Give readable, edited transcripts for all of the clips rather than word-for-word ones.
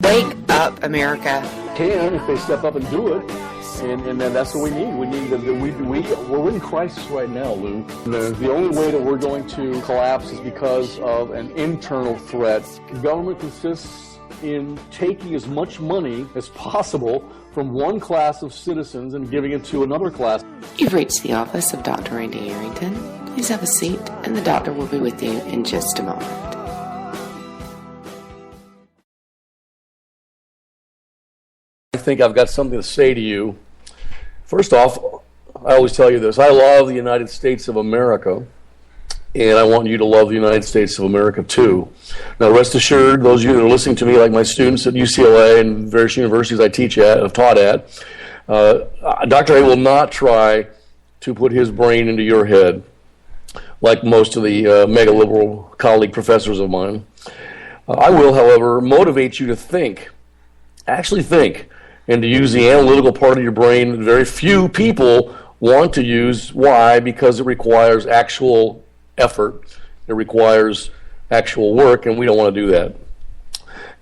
Wake up, America. Can if they step up and do it, and that's what we need. We're in crisis right now, Lou. The only way that we're going to collapse is because of an internal threat. Government consists in taking as much money as possible from one class of citizens and giving it to another class. You've reached the office of Dr. Randy Arrington. Please have a seat, and the doctor will be with you in just a moment. I think I've got something to say to you. First off, I always tell you this. I love the United States of America, and I want you to love the United States of America too. Now, rest assured, those of you that are listening to me, like my students at UCLA and various universities I teach at, have taught at, Dr. A will not try to put his brain into your head like most of the mega-liberal colleague professors of mine. I will, however, motivate you to think, actually think, and to use the analytical part of your brain that very few people want to use. Why? Because it requires actual effort. It requires actual work, and we don't want to do that.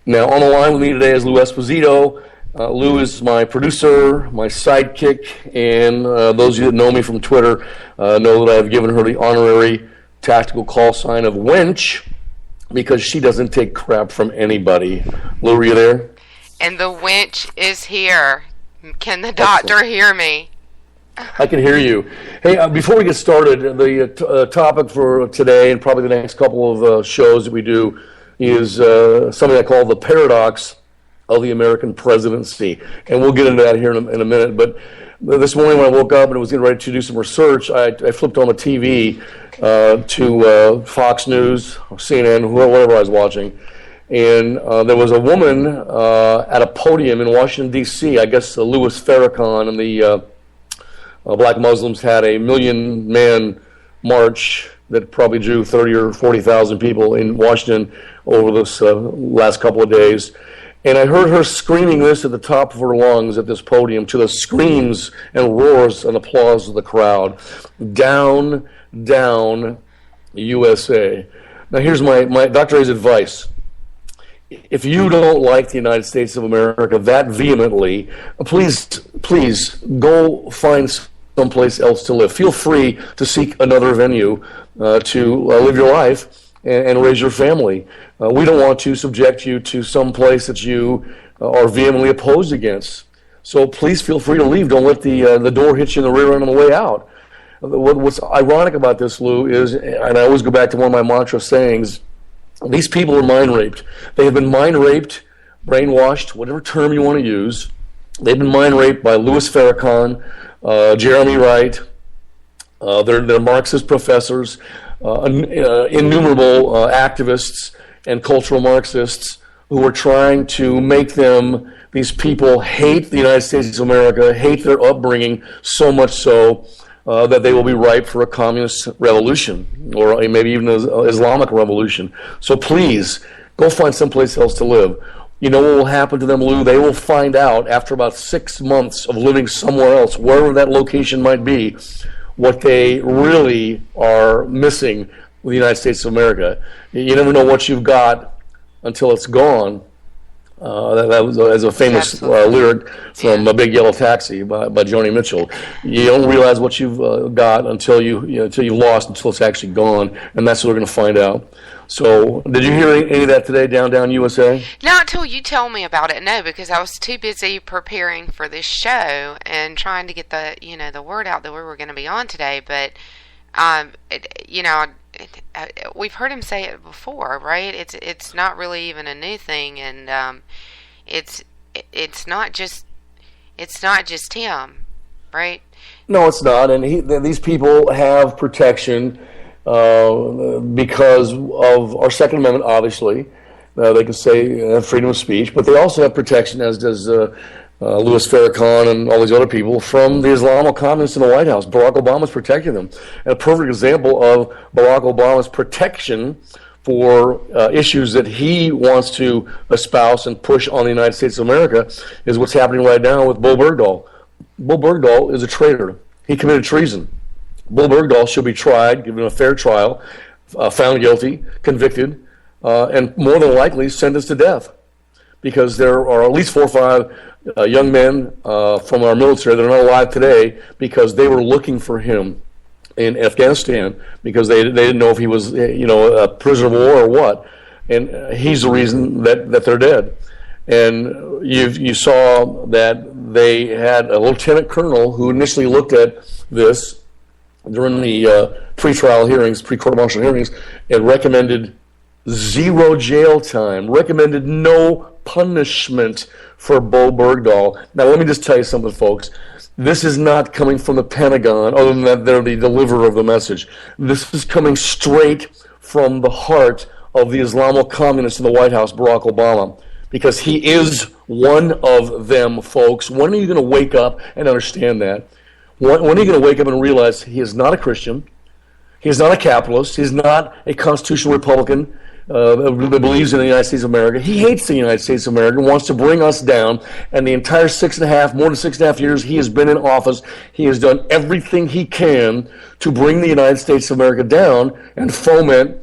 Now, on the line with me today is Lou Esposito. Lou is my producer, my sidekick, and those of you that know me from Twitter know that I've given her the honorary tactical call sign of Wench because she doesn't take crap from anybody. Lou, are you there? And the winch is here. Can the doctor hear me? I can hear you. Hey, before we get started, the topic for today and probably the next couple of shows that we do is something I call the paradox of the American presidency. And we'll get into that here in a minute. But this morning when I woke up and I was getting ready to do some research, I flipped on the TV to Fox News, or CNN, whatever I was watching. And there was a woman at a podium in Washington, D.C., I guess Louis Farrakhan and the black Muslims had a 1 million-man march that probably drew 30 or 40,000 people in Washington over this last couple of days. And I heard her screaming this at the top of her lungs at this podium to the screams and roars and applause of the crowd. Down, down, USA. Now here's my Dr. A's advice. If you don't like the United States of America that vehemently, please go find someplace else to live. Feel free to seek another venue to live your life and raise your family. We don't want to subject you to some place that you are vehemently opposed against. So please feel free to leave. Don't let the door hit you in the rear end on the way out. What's ironic about this, Lou, is, and I always go back to one of my mantra sayings, these people are mind raped. They have been mind raped, brainwashed, whatever term you want to use. They've been mind raped by Louis Farrakhan, Jeremy Wright, they're Marxist professors, innumerable activists and cultural Marxists who are trying to make these people hate the United States of America, hate their upbringing, so much so that they will be ripe for a communist revolution or maybe even an Islamic revolution. So please, go find someplace else to live. You know what will happen to them, Lou? They will find out after about 6 months of living somewhere else, wherever that location might be, what they really are missing with the United States of America. You never know what you've got until it's gone. That was as a famous lyric from A Big Yellow Taxi by Joni Mitchell. You don't realize what you've got until until you lost, until it's actually gone, and that's what we're going to find out. So, did you hear any of that today, Down USA? Not until you told me about it. No, because I was too busy preparing for this show and trying to get the word out that we were going to be on today. But we've heard him say it before, right? It's not really even a new thing, and it's not just him, right? No, it's not. And these people have protection because of our Second Amendment. Obviously, they can say freedom of speech, but they also have protection, as does Louis Farrakhan and all these other people, from the Islamo communists in the White House. Barack Obama's protecting them. And a perfect example of Barack Obama's protection for issues that he wants to espouse and push on the United States of America is what's happening right now with Bo Bergdahl. Bo Bergdahl is a traitor. He committed treason. Bo Bergdahl should be tried, given a fair trial, found guilty, convicted, and more than likely sentenced to death. because there are at least 4 or 5 young men from our military that are not alive today because they were looking for him in Afghanistan because they didn't know if he was a prisoner of war or what, and he's the reason that they're dead. And you saw that they had a lieutenant colonel who initially looked at this during the pre-trial hearings, pre-court martial hearings, and recommended 0 jail time, recommended no punishment for Bo Bergdahl. Now, let me just tell you something, folks. This is not coming from the Pentagon, other than that they're the deliverer of the message. This is coming straight from the heart of the Islamo-communist in the White House, Barack Obama, because he is one of them, folks. When are you going to wake up and understand that? When are you going to wake up and realize he is not a Christian, he is not a capitalist, he is not a constitutional Republican that believes in the United States of America. He hates the United States of America, wants to bring us down, and the entire more than 6.5 years he has been in office, he has done everything he can to bring the United States of America down and foment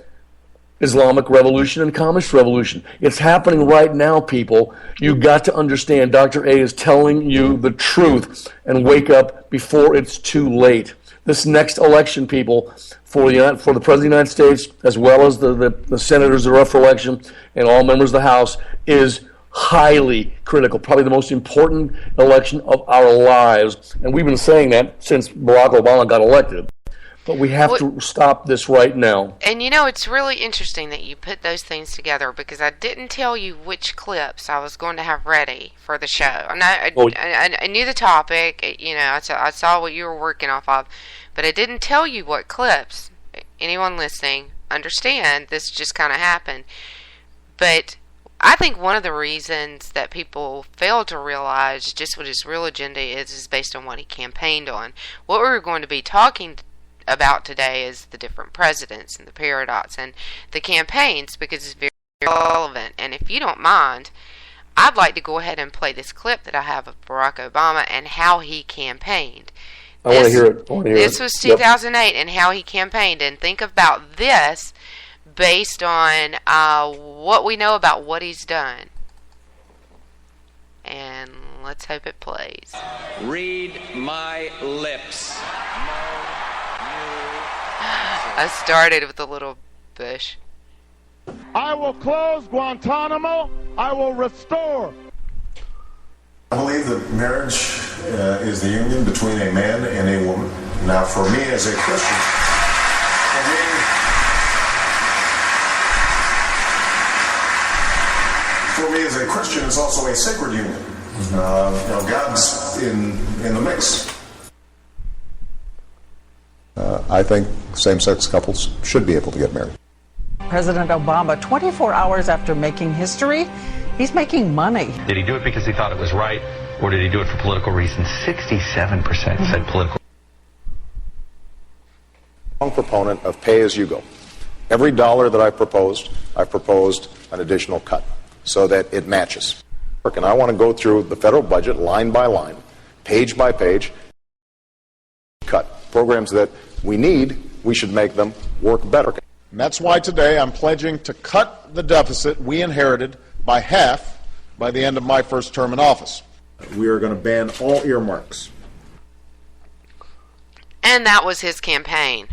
Islamic revolution and communist revolution. It's happening right now, people. You got to understand Dr. A is telling you the truth, and wake up before it's too late. This next election, people, for the President of the United States, as well as the senators that are up for election and all members of the House, is highly critical, probably the most important election of our lives. And we've been saying that since Barack Obama got elected. But we have to stop this right now. And it's really interesting that you put those things together, because I didn't tell you which clips I was going to have ready for the show. I knew the topic, I saw what you were working off of, but I didn't tell you what clips. Anyone listening, understand this just kind of happened. But I think one of the reasons that people fail to realize just what his real agenda is based on what he campaigned on. What we're going to be talking about today is the different presidents and the paradox and the campaigns, because it's very relevant. And if you don't mind, I'd like to go ahead and play this clip that I have of Barack Obama and how he campaigned. I want to hear it. This was 2008 and how he campaigned. And think about this based on what we know about what he's done. And let's hope it plays. Read my lips. I started with a little Bush. I will close Guantanamo. I will restore. I believe that marriage is the union between a man and a woman. Now, for me as a Christian, it's also a sacred union. God's in the mix. I think same-sex couples should be able to get married. President Obama, 24 hours after making history, he's making money. Did he do it because he thought it was right, or did he do it for political reasons? 67% said political. I'm a proponent of pay-as-you-go. Every dollar that I proposed an additional cut so that it matches. And I want to go through the federal budget line by line, page by page, cut. Programs that we need, we should make them work better. And that's why today I'm pledging to cut the deficit we inherited by half by the end of my first term in office. We are going to ban all earmarks. And that was his campaign.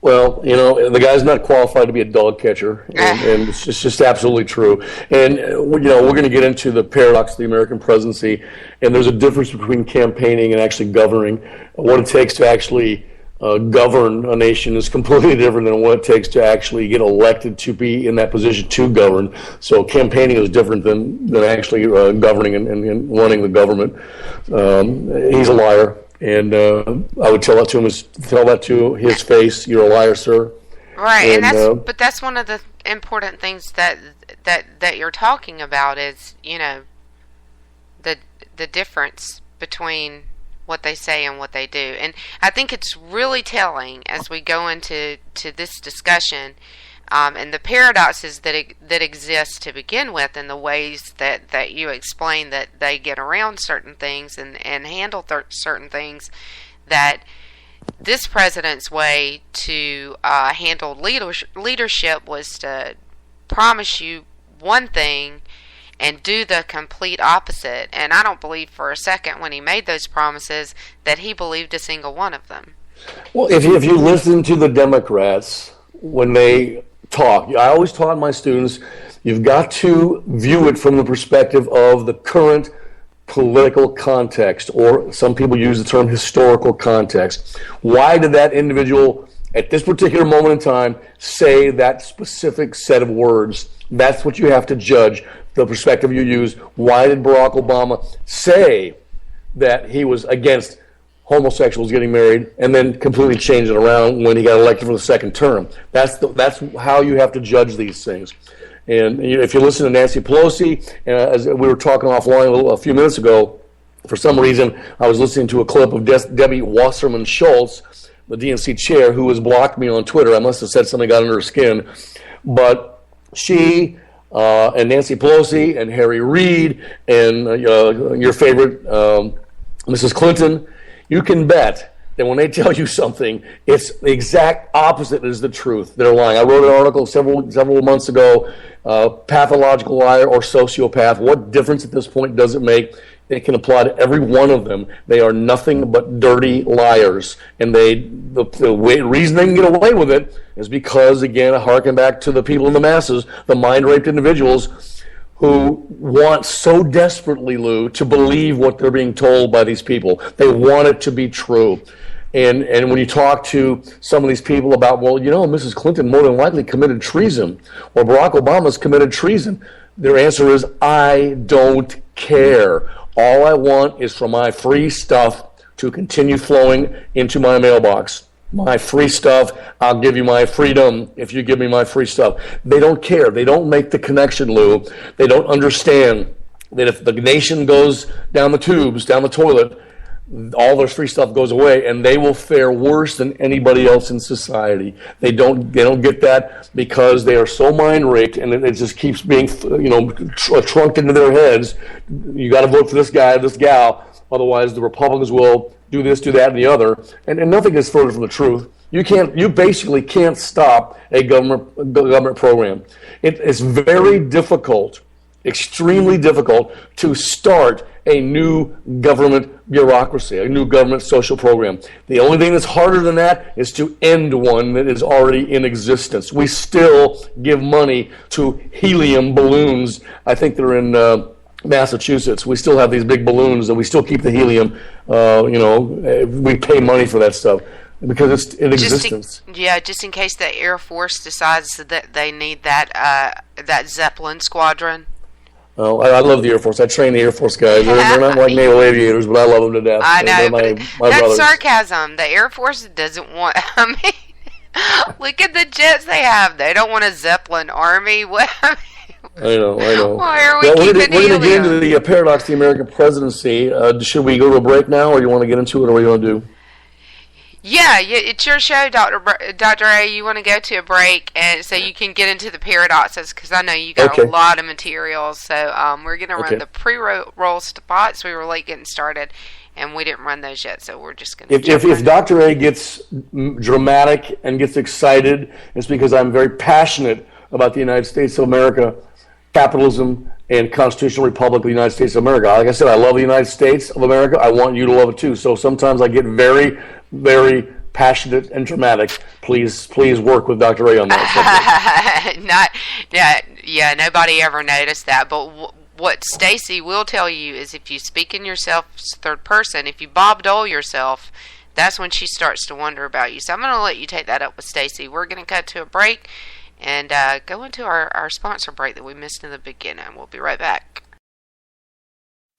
Well, the guy's not qualified to be a dog catcher, and it's just absolutely true. And, we're going to get into the paradox of the American presidency, and there's a difference between campaigning and actually governing. What it takes to actually govern a nation is completely different than what it takes to actually get elected to be in that position to govern. So campaigning is different than actually governing and running the government. He's a liar. And I would tell that to his face. You're a liar, sir. Right, and that's one of the important things that you're talking about is the difference between what they say and what they do. And I think it's really telling as we go into this discussion and the paradoxes that exist to begin with, and the ways that you explain that they get around certain things and handle certain things, that this president's way to handle leadership was to promise you one thing and do the complete opposite. And I don't believe for a second when he made those promises that he believed a single one of them. Well, if you listen to the Democrats when they talk, I always taught my students, you've got to view it from the perspective of the current political context, or some people use the term historical context. Why did that individual at this particular moment in time say that specific set of words? That's what you have to judge, the perspective you use. Why did Barack Obama say that he was against homosexuals getting married, and then completely change it around when he got elected for the second term? That's how you have to judge these things. And if you listen to Nancy Pelosi, as we were talking offline a few minutes ago, for some reason I was listening to a clip of Debbie Wasserman Schultz, the DNC chair, who has blocked me on Twitter. I must have said something got under her skin. But she and Nancy Pelosi and Harry Reid and your favorite Mrs. Clinton, you can bet that when they tell you something, it's the exact opposite is the truth. They're lying. I wrote an article several months ago, pathological liar or sociopath. What difference at this point does it make? It can apply to every one of them. They are nothing but dirty liars. And the reason they can get away with it is because, again, I harken back to the people in the masses, the mind-raped individuals who want so desperately, Lou, to believe what they're being told by these people. They want it to be true. And when you talk to some of these people about, well, Mrs. Clinton more than likely committed treason, or Barack Obama's committed treason, their answer is, I don't care. All I want is for my free stuff to continue flowing into my mailbox. My free stuff, I'll give you my freedom if you give me my free stuff. They don't care. They don't make the connection, Lou. They don't understand that if the nation goes down the tubes, down the toilet, all their free stuff goes away, and they will fare worse than anybody else in society. They don't get that because they are so mind raped, and it just keeps being trunked into their heads. You got to vote for this guy, this gal, otherwise the Republicans will do this, do that, and the other, and nothing is further from the truth. You basically can't stop a government program. It's very difficult, extremely difficult, to start a new government bureaucracy, a new government social program. The only thing that's harder than that is to end one that is already in existence. We still give money to helium balloons. I think they're in Massachusetts. We still have these big balloons, and we still keep the helium. We pay money for that stuff because it's in existence. Just in case the Air Force decides that they need that Zeppelin squadron. Oh, I love the Air Force. I train the Air Force guys. They're not like naval aviators, but I love them to death. I know, my that's brothers. Sarcasm. The Air Force doesn't want. I mean, look at the jets they have. They don't want a Zeppelin army. What? I know. Why are we We're keeping going to get into the paradox of the American presidency. Should we go to a break now, or you want to get into it, or what do you want to do? Yeah, it's your show, Dr. A. You want to go to a break, and so you can get into the paradoxes, because I know you got a lot of materials. So we're going to run the pre-roll spots. We were late getting started, and we didn't run those yet, so we're just going to... If Dr. A gets dramatic and gets excited, it's because I'm very passionate about the United States of America, capitalism, and constitutional republic of the United States of America. Like I said, I love the United States of America. I want you to love it too. So sometimes I get very, very passionate and dramatic. Please work with Dr. A on that. Nobody ever noticed that. But what Stacy will tell you is if you speak in yourself third person, if you Bob Dole yourself, that's when she starts to wonder about you. So I'm going to let you take that up with Stacy. We're going to cut to a break and go into our sponsor break that we missed in the beginning. We'll be right back.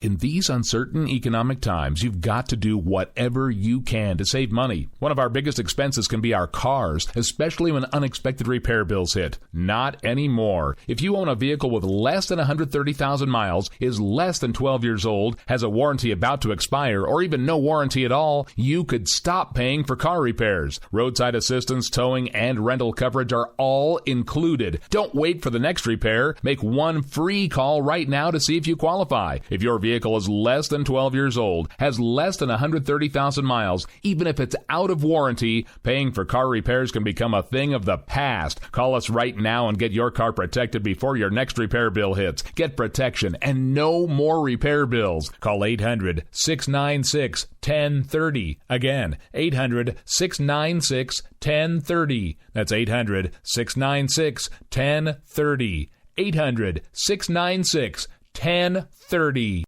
In these uncertain economic times, you've got to do whatever you can to save money. One of our biggest expenses can be our cars, especially when unexpected repair bills hit. Not anymore. If you own a vehicle with less than 130,000 miles, is less than 12 years old, has a warranty about to expire, or even no warranty at all, you could stop paying for car repairs. Roadside assistance, towing, and rental coverage are all included. Don't wait for the next repair. Make one free call right now to see if you qualify. If your vehicle vehicle is less than 12 years old, has less than 130,000 miles, even if it's out of warranty, paying for car repairs can become a thing of the past. Call us right now and get your car protected before your next repair bill hits. Get protection and no more repair bills. Call 800-696-1030. Again, 800-696-1030. That's 800-696-1030. 800-696-1030.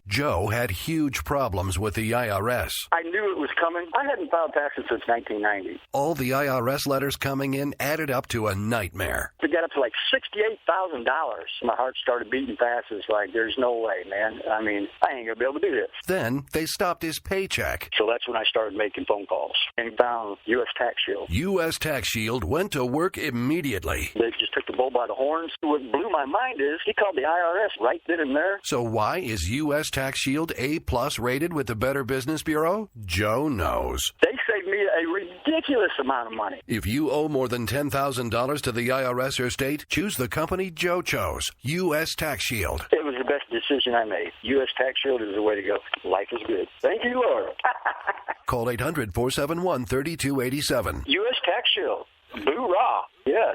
Joe had huge problems with the IRS. I knew it was coming. I hadn't filed taxes since 1990. All the IRS letters coming in added up to a nightmare. To get up to like $68,000, my heart started beating fast. It's like, there's no way, man. I mean, I ain't going to be able to do this. Then they stopped his paycheck. So that's when I started making phone calls and found U.S. Tax Shield. U.S. Tax Shield went to work immediately. They just took the bull by the horns. What blew my mind is he called the IRS right then and there. So why is U.S. Tax Shield A+ rated with the Better Business Bureau? Joe knows. They saved me a ridiculous amount of money. If you owe more than $10,000 to the IRS or state, choose the company Joe chose, U.S. Tax Shield. It was the best decision I made. U.S. Tax Shield is the way to go. Life is good. Thank you, Lord. Call 800-471-3287. U.S. Tax Shield. Boo-rah. Yes.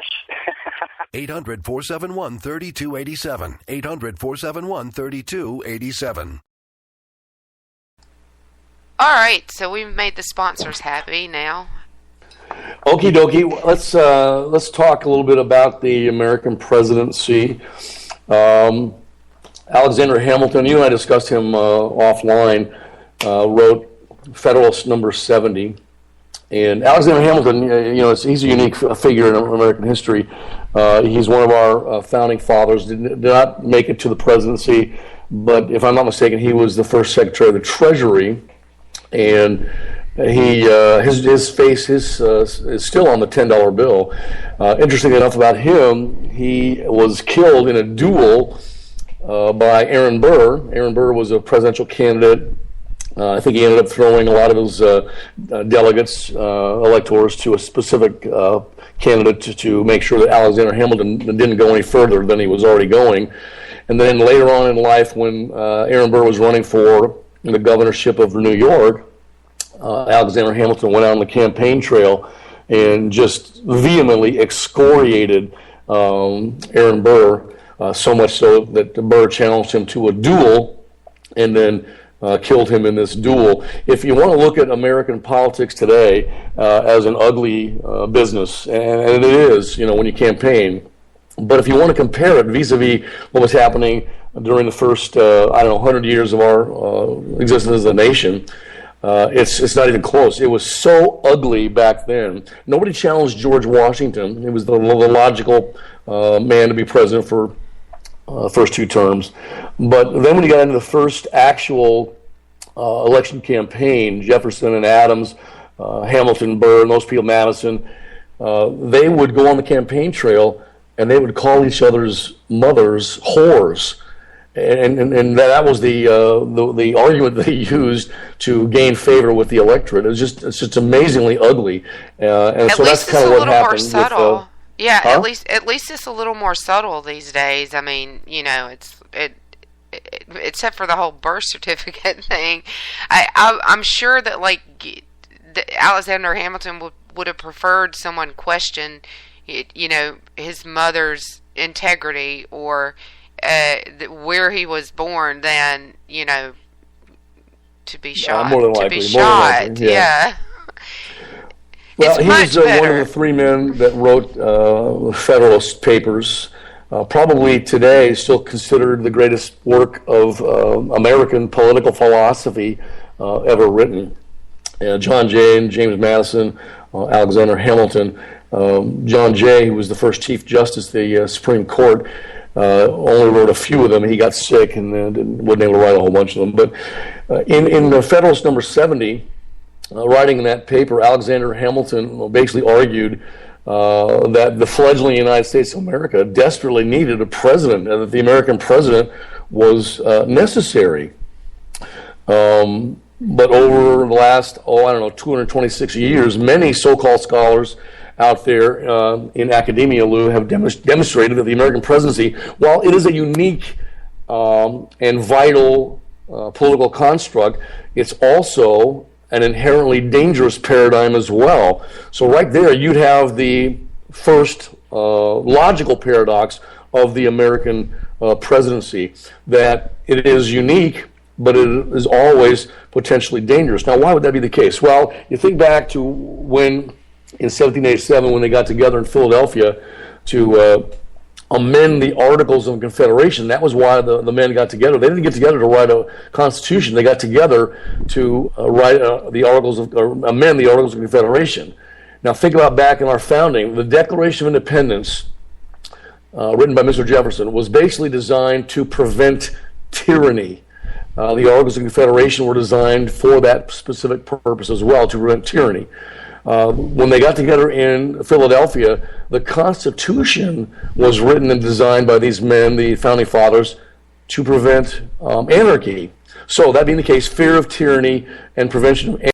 800-471-3287. 800-471-3287. All right, so we've made the sponsors happy now. Okie dokie. Let's talk a little bit about the American presidency. Alexander Hamilton, you and I discussed him offline, wrote Federalist number 70. And Alexander Hamilton, he's a unique figure in American history. He's one of our founding fathers. Did not make it to the presidency, but if I'm not mistaken, he was the first Secretary of the Treasury. And his face is still on the $10 bill. Interesting enough about him, he was killed in a duel by Aaron Burr. Aaron Burr was a presidential candidate. I think he ended up throwing a lot of his delegates, electors, to a specific candidate to make sure that Alexander Hamilton didn't go any further than he was already going. And then later on in life, when Aaron Burr was running for the governorship of New York, Alexander Hamilton went out on the campaign trail and just vehemently excoriated Aaron Burr, so much so that Burr challenged him to a duel and then killed him in this duel. If you want to look at American politics today as an ugly business, and it is, when you campaign, but if you want to compare it vis-a-vis what was happening during the first, 100 years of our existence as a nation, it's not even close. It was so ugly back then. Nobody challenged George Washington. He was the logical man to be president for first two terms. But then when you got into the first actual election campaign, Jefferson and Adams, Hamilton, Burr, and those people, Madison, they would go on the campaign trail and they would call each other's mothers whores. And that was the argument they used to gain favor with the electorate. It's just amazingly ugly, and so that's kind of what happened. Subtle. Yeah, huh? At least it's a little more subtle these days. I mean, it's except for the whole birth certificate thing. I'm sure that Alexander Hamilton would have preferred someone question, his mother's integrity or where he was born than to be shot. More than likely. Yeah. Well, he was one of the three men that wrote Federalist Papers. Probably today still considered the greatest work of American political philosophy ever written. John Jay and James Madison, Alexander Hamilton. John Jay, who was the first Chief Justice of the Supreme Court, only wrote a few of them. He got sick and wasn't able to write a whole bunch of them. But in the Federalist number 70, writing in that paper, Alexander Hamilton basically argued that the fledgling United States of America desperately needed a president, and that the American president was necessary. But over the last, 226 years, many so-called scholars out there in academia, Lou, have demonstrated that the American presidency, while it is a unique and vital political construct, it's also an inherently dangerous paradigm as well. So right there, you'd have the first logical paradox of the American presidency, that it is unique, but it is always potentially dangerous. Now, why would that be the case? Well, you think back to when, in 1787, when they got together in Philadelphia to amend the Articles of Confederation. That was why the men got together. They didn't get together to write a constitution. They got together to write the Articles of, or amend the Articles of Confederation. Now, think about back in our founding. The Declaration of Independence, written by Mr. Jefferson, was basically designed to prevent tyranny. The Articles of Confederation were designed for that specific purpose as well, to prevent tyranny. When they got together in Philadelphia, the Constitution was written and designed by these men, the Founding Fathers, to prevent anarchy. So, that being the case, fear of tyranny and prevention of